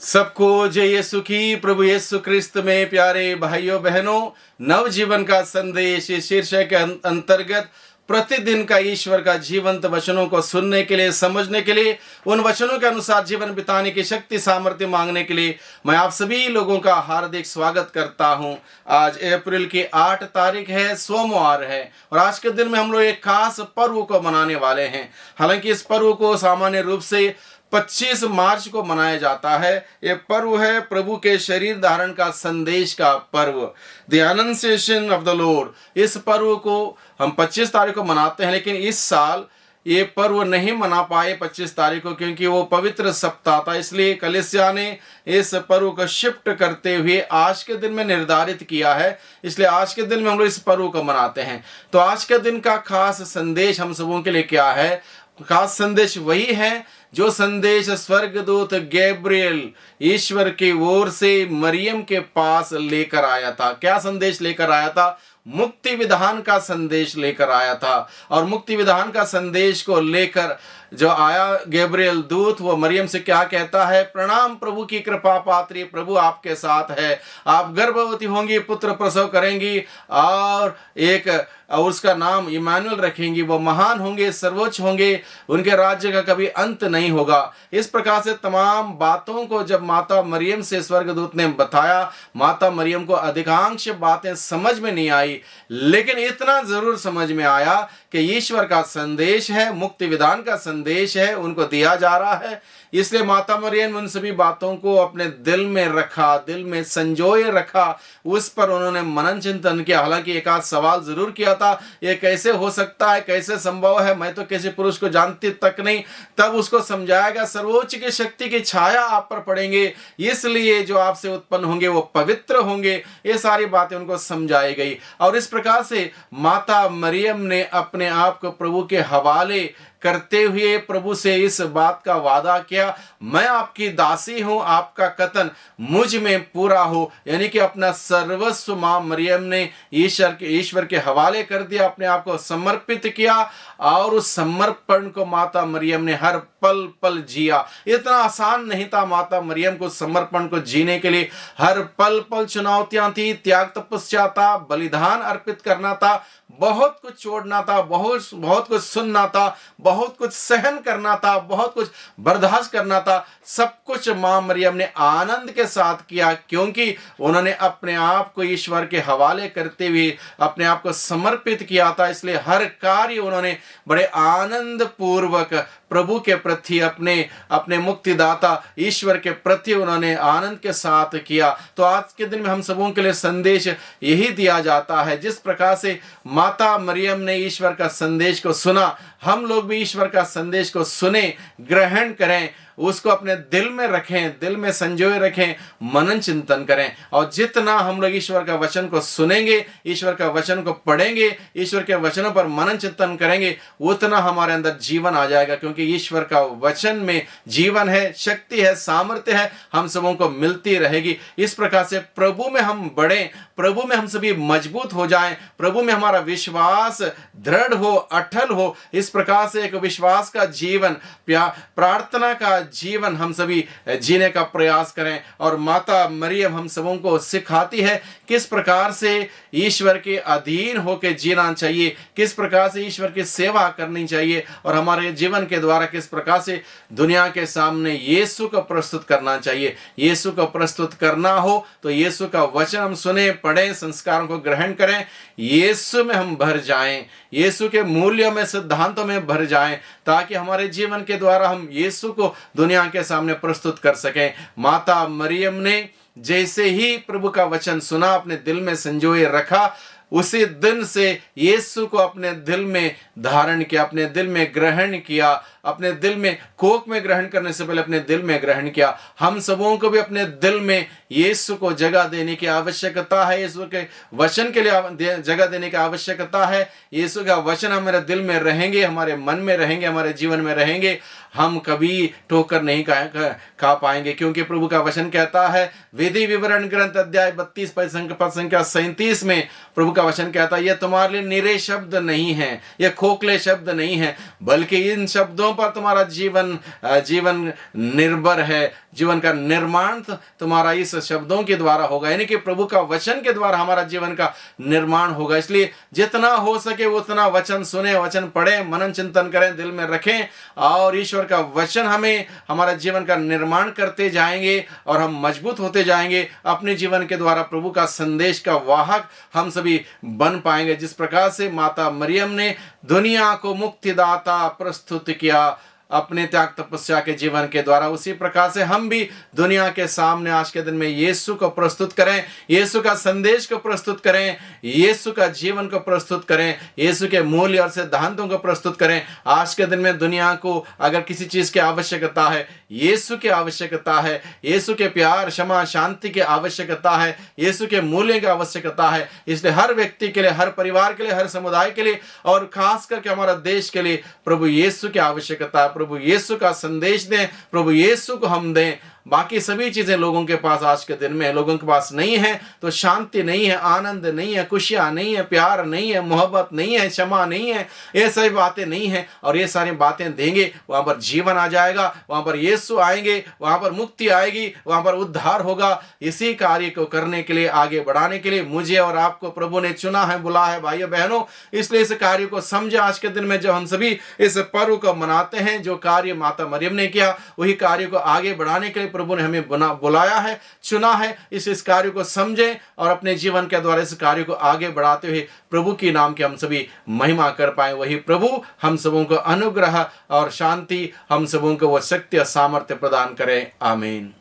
सबको जय यीशु की। प्रभु यीशु क्रिस्त में प्यारे भाइयों बहनों, नवजीवन का संदेश इस शीर्षक के अंतर्गत प्रतिदिन का ईश्वर का जीवंत वचनों को सुनने के लिए, समझने के लिए, उन वचनों के अनुसार जीवन बिताने की शक्ति सामर्थ्य मांगने के लिए मैं आप सभी लोगों का हार्दिक स्वागत करता हूं। आज अप्रैल की 8 तारीख है, सोमवार है, और आज के दिन में हम लोग एक खास पर्व को मनाने वाले हैं। हालांकि इस पर्व को सामान्य रूप से 25 मार्च को मनाया जाता है। ये पर्व है प्रभु के शरीर धारण का संदेश का पर्व, द एनंसिएशन ऑफ द लॉर्ड। इस पर्व को हम 25 तारीख को मनाते हैं, लेकिन इस साल ये पर्व नहीं मना पाए 25 तारीख को, क्योंकि वो पवित्र सप्ताह था। इसलिए कलीसिया ने इस पर्व को शिफ्ट करते हुए आज के दिन में निर्धारित किया है। इसलिए आज के दिन में हम लोग इस पर्व को मनाते हैं। तो आज के दिन का खास संदेश हम सबों के लिए क्या है? खास संदेश वही है जो संदेश स्वर्गदूत गैब्रियल ईश्वर की ओर से मरियम के पास लेकर आया था। क्या संदेश लेकर आया था? मुक्ति विधान का संदेश लेकर आया था। और मुक्ति विधान का संदेश को लेकर जो आया गैब्रियल दूत, वो मरियम से क्या कहता है? प्रणाम प्रभु की कृपा पात्री, प्रभु आपके साथ है। आप गर्भवती होंगी, पुत्र प्रसव करेंगी, और उसका नाम इमानुएल रखेंगी। वो महान होंगे, सर्वोच्च होंगे, उनके राज्य का कभी अंत नहीं होगा। इस प्रकार से तमाम बातों को जब माता मरियम से स्वर्गदूत ने बताया, माता मरियम को अधिकांश बातें समझ में नहीं आई, लेकिन इतना जरूर समझ में आया कि ईश्वर का संदेश है, मुक्ति विधान का संदेश है, उनको दिया जा रहा है। इसलिए माता मरियम उन सभी बातों को अपने दिल में रखा, दिल में संजोए रखा, उस पर उन्होंने मनन चिंतन किया। हालांकि एक आध सवाल जरूर किया था, ये कैसे हो सकता है, कैसे संभव है, मैं तो किसी पुरुष को जानती तक नहीं। तब उसको समझाएगा, सर्वोच्च की शक्ति की छाया आप पर पड़ेंगे, इसलिए जो आपसे उत्पन्न होंगे वो पवित्र होंगे। ये सारी बातें उनको समझाई गई, और इस प्रकार से माता मरियम ने अपने आप को प्रभु के हवाले करते हुए प्रभु से इस बात का वादा किया, मैं आपकी दासी हूं, आपका कथन मुझ में पूरा हो। यानी कि अपना सर्वस्व मां मरियम ने ईश्वर के हवाले कर दिया, अपने आप को समर्पित किया, और उस समर्पण को माता मरियम ने हर पल पल जिया। इतना आसान नहीं था माता मरियम को समर्पण को जीने के लिए। हर पल पल चुनौतियां थी, त्याग तपस्या था, बलिदान अर्पित करना था, बहुत कुछ छोड़ना था, बहुत कुछ सुनना था, बहुत कुछ सहन करना था, बहुत कुछ बर्दाश्त करना था। सब कुछ मां मरियम ने आनंद के साथ किया, क्योंकि उन्होंने अपने आप को ईश्वर के हवाले करते हुए अपने आप को समर्पित किया था। इसलिए हर कार्य उन्होंने बड़े आनंद पूर्वक प्रभु के प्रति, अपने मुक्तिदाता ईश्वर के प्रति उन्होंने आनंद के साथ किया। तो आज के दिन में हम सबों के लिए संदेश यही दिया जाता है। जिस प्रकार से माता मरियम ने ईश्वर का संदेश को सुना, हम लोग भी ईश्वर का संदेश को सुने, ग्रहण करें, उसको अपने दिल में रखें, दिल में संजोए रखें, मनन चिंतन करें। और जितना हम लोग ईश्वर का वचन को सुनेंगे, ईश्वर का वचन को पढ़ेंगे, ईश्वर के वचनों पर मनन चिंतन करेंगे, उतना हमारे अंदर जीवन आ जाएगा। क्योंकि ईश्वर का वचन में जीवन है, शक्ति है, सामर्थ्य है, हम सबों को मिलती रहेगी। इस प्रकार से प्रभु में हम बढ़ें, प्रभु में हम सभी मजबूत हो जाएं, प्रभु में हमारा विश्वास दृढ़ हो, अटल हो। इस प्रकार से एक विश्वास का जीवन, प्रार्थना का जीवन हम सभी जीने का प्रयास करें। और माता मरियम हम सबों को सिखाती है किस प्रकार से ईश्वर के अधीन होकर जीना चाहिए, किस प्रकार से ईश्वर की सेवा करनी चाहिए, और हमारे जीवन के द्वारा किस प्रकार से दुनिया के सामने यीशु को प्रस्तुत करना चाहिए। यीशु को प्रस्तुत करना हो तो यीशु का वचन हम सुने, पढ़ें, संस्कारों को ग्रहण करें, यीशु में हम भर जाएं, यीशु के मूल्यों में, सिद्धांतों में भर जाएं, ताकि हमारे जीवन के द्वारा हम यीशु को दुनिया के सामने प्रस्तुत कर सकें। माता मरियम ने जैसे ही प्रभु का वचन सुना, अपने दिल में संजोए रखा, उसी दिन से यीशु को अपने दिल में धारण किया, अपने दिल में ग्रहण किया, अपने दिल में, कोख में ग्रहण करने से पहले अपने दिल में ग्रहण किया। हम सबों को भी अपने दिल में यीशु को जगह देने की आवश्यकता है, यीशु के वचन के लिए जगह देने की आवश्यकता है। यीशु का वचन हमारे दिल में रहेंगे, हमारे मन में रहेंगे, हमारे जीवन में रहेंगे, हम कभी ठोकर नहीं खा पाएंगे। क्योंकि प्रभु का वचन कहता है, विधि विवरण ग्रंथ अध्याय 32 पद संख्या 37 में प्रभु का वचन कहता है, यह तुम्हारे लिए निरे शब्द नहीं है, यह खोखले शब्द नहीं है, बल्कि इन शब्दों पर तुम्हारा जीवन निर्भर है। जीवन का निर्माण तुम्हारा इस शब्दों के द्वारा होगा, यानी कि प्रभु का वचन के द्वारा हमारा जीवन का निर्माण होगा। इसलिए जितना हो सके उतना वचन सुने, वचन पढ़ें, मनन चिंतन करें, दिल में रखें, और ईश्वर का वचन हमें हमारा जीवन का निर्माण करते जाएंगे और हम मजबूत होते जाएंगे। अपने जीवन के द्वारा प्रभु का संदेश का वाहक हम सभी बन पाएंगे। जिस प्रकार से माता मरियम ने दुनिया को मुक्तिदाता प्रस्तुत किया अपने त्याग तपस्या के जीवन के द्वारा, उसी प्रकार से हम भी दुनिया के सामने आज के दिन में यीशु को प्रस्तुत करें, यीशु का संदेश को प्रस्तुत करें, यीशु का जीवन को प्रस्तुत करें, यीशु के मूल्य और सिद्धांतों को प्रस्तुत करें। आज के दिन में दुनिया को अगर किसी चीज़ की आवश्यकता है, यीशु की आवश्यकता है, यीशु के प्यार, क्षमा, शांति की आवश्यकता है, यीशु के मूल्य की आवश्यकता है। इसलिए हर व्यक्ति के लिए, हर परिवार के लिए, हर समुदाय के लिए और खास करके हमारा देश के लिए प्रभु यीशु की आवश्यकता है। प्रभु यीशु का संदेश दें, प्रभु यीशु को हम दें। बाकी सभी चीज़ें लोगों के पास आज के दिन में लोगों के पास नहीं है, तो शांति नहीं है, आनंद नहीं है, खुशियाँ नहीं है, प्यार नहीं है, मोहब्बत नहीं है, क्षमा नहीं है, ये सभी बातें नहीं है। और ये सारी बातें देंगे, वहाँ पर जीवन आ जाएगा, वहाँ पर यीशु आएंगे, वहाँ पर मुक्ति आएगी, वहाँ पर उद्धार होगा। इसी कार्य को करने के लिए, आगे बढ़ाने के लिए मुझे और आपको प्रभु ने चुना है, बुला है भाइयों बहनों। इसलिए इस कार्य को समझे। आज के दिन में जब हम सभी इस पर्व को मनाते हैं, जो कार्य माता मरियम ने किया, वही कार्य को आगे बढ़ाने के लिए प्रभु ने हमें बुलाया है, चुना है। इस कार्य को समझें और अपने जीवन के द्वारा इस कार्य को आगे बढ़ाते हुए प्रभु की नाम की हम सभी महिमा कर पाए। वही प्रभु हम सबों को अनुग्रह और शांति, हम सबों को वो शक्ति और सामर्थ्य प्रदान करें। आमीन।